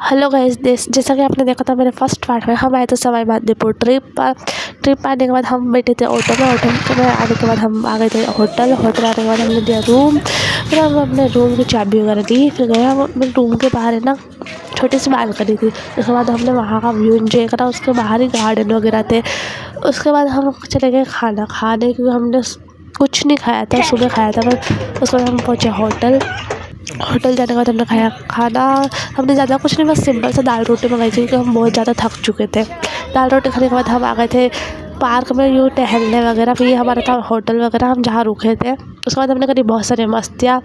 Hello guys, जैसा कि आपने देखा था मेरे फर्स्ट पार्ट में, हम आए थे सवाई माधोपुर ट्रिप पर। ट्रिप आने के बाद हम बैठे थे ऑटो में आने के बाद हम आ गए थे होटल आने के बाद हमने दिया रूम। फिर हम अपने रूम की चाबी वगैरह दी, फिर गए हम अपने रूम के बाहर है ना छोटी सी बालकनी थी। उसके बाद हमने वहाँ का व्यू इन्जॉय करा, उसके बाहर ही गार्डन वगैरह थे। उसके बाद हम चले गए खाना खाने, क्योंकि हमने कुछ नहीं खाया था, सुबह खाया था बस। उसके बाद हम पहुँचे होटल जाने के बाद हमने खाया खाना। हमने ज़्यादा कुछ नहीं, बस सिंपल सा दाल रोटी मंगाई थी, क्योंकि हम बहुत ज़्यादा थक चुके थे। दाल रोटी खाने के बाद हम आ गए थे पार्क में यूँ टहलने वगैरह। फिर ये हमारा था होटल वगैरह, हम जहाँ रुके थे। उसके बाद हमने करी बहुत सारी मस्तियाँ।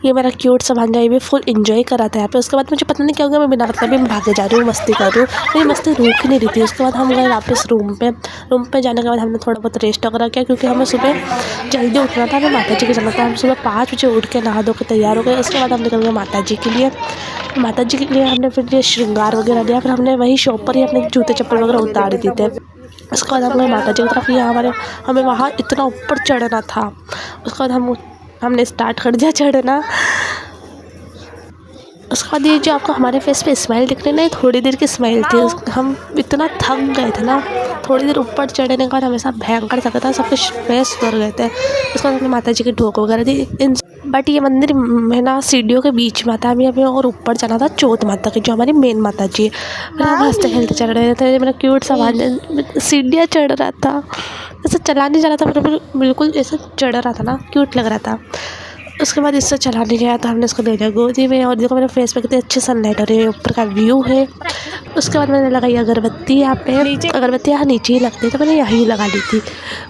ये मेरा क्यूट सा भांजा, ये भी फुल एंजॉय करा था यहाँ पे। उसके बाद मुझे पता नहीं क्या हो गया, मैं बिना मतलब ही भागे जा रही हूँ, मस्ती कर रही हूँ, मेरी मस्ती रुक ही नहीं रही थी। उसके बाद हम गए वापस रूम पे जाने के बाद हमने थोड़ा बहुत रेस्ट वगैरह किया, क्योंकि हमें सुबह जल्दी उठना था, हमें माता जी के जाना था। हम सुबह 5 बजे उठ के नहा धो के तैयार हो गए। उसके बाद हम निकल गए माता जी के लिए हमने फिर ये श्रृंगार वगैरह लिया। फिर हमने वही शॉप पर ही अपने जूते चप्पल वगैरह उतार दिए थे। उसके बाद हम गए माता जी की तरफ। यहाँ हमें वहाँ इतना ऊपर चढ़ना था। उसके बाद हमने स्टार्ट कर दिया चढ़ना। उसके बाद ये जो आपको हमारे फेस पे स्माइल दिख रही है ना, ये थोड़ी देर की स्माइल थी। हम इतना थक गए थे ना, थोड़ी देर ऊपर चढ़ने के बाद हमेशा भयंकर थका था, सब कुछ फेस कर गए थे। उसके बाद हमने माता जी की ढोक वगैरह दी। बट ये मंदिर में ना सीढ़ियों के बीच में आता है। हमें और ऊपर जाना था चौथ माता की, जो हमारी मेन माता जी है। फिर हम हंसते खेलते चढ़ रहे थे। मेरा क्यूट सा भांजा सीढ़ियाँ चढ़ रहा था, ऐसे चला नहीं जा रहा था, फिर बिल्कुल ऐसे चढ़ रहा था ना, क्यूट लग रहा था। उसके बाद इससे चला नहीं गया, तो हमने इसको ले लिया गोदी में। और देखो मेरे फेस पे कितनी अच्छी सनलाइट हो रही है, ऊपर का व्यू है। उसके बाद मैंने लगाई अगरबत्ती यहाँ पे। अगरबत्ती यहाँ नीचे ही लगती है, तो मैंने यहीं लगा ली थी।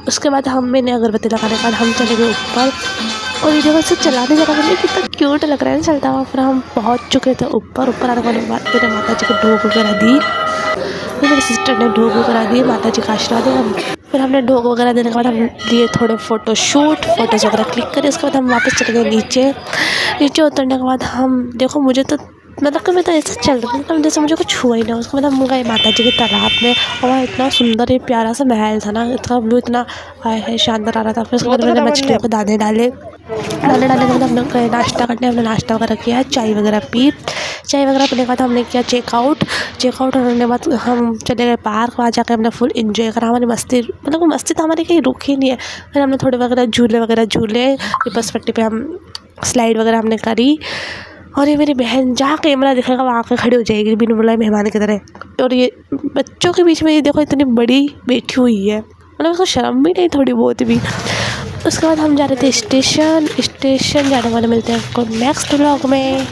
उसके बाद मैंने अगरबत्ती लगाने के बाद हम चले गए ऊपर। और ये जगह से चलाने जा रहा, कितना क्यूट लग रहा है चलता हुआ। फिर हम पहुँच चुके थे ऊपर आने के बाद मेरे माता जी को ढोक वगैरह दी। फिर मेरी सिस्टर ने ढोक वगैरह दी, माता जी का आशीर्वाद दिया। फिर हमने ढोक वगैरह देने के बाद हम लिए थोड़े फोटोज़ वगैरह क्लिक करे। उसके बाद हम वापस चले गए नीचे उतरने के बाद हम देखो, मुझे तो मतलब कि मैं तो ऐसे चल रही थी जैसे मुझे कुछ हुआ ही ना। उसके बाद हम गए माता जी के तालाब में, और वहाँ इतना सुंदर एक प्यारा सा महल था ना, इसका व्यू इतना है शानदार आ रहा था। फिर उसके बाद मैंने मछलियों को दाने डालने के बाद हम लोग गए नाश्ता करने। हमने नाश्ता वगैरह किया, चाय वगैरह पीने के बाद हमने किया चेकआउट होने के बाद हम चले गए पार्क। वहाँ जाकर हमने फुल एंजॉय करा। हमारी मस्ती मतलब मस्ती तो हमारी कहीं रुक ही नहीं है। फिर हमने थोड़े वगैरह झूले फिसलपट्टी पट्टी पे हम स्लाइड वगैरह हमने करी। और ये मेरी बहन जहाँ कैमरा दिखेगा वहाँ आके खड़ी हो जाएगी बिन बुलाए मेहमान की तरह। और ये बच्चों के बीच में ये देखो इतनी बड़ी बैठी हुई है, मतलब उसको शर्म भी नहीं थोड़ी बहुत भी। उसके बाद हम जा रहे थे स्टेशन जाने वाले। मिलते हैं आपको नेक्स्ट व्लॉग में।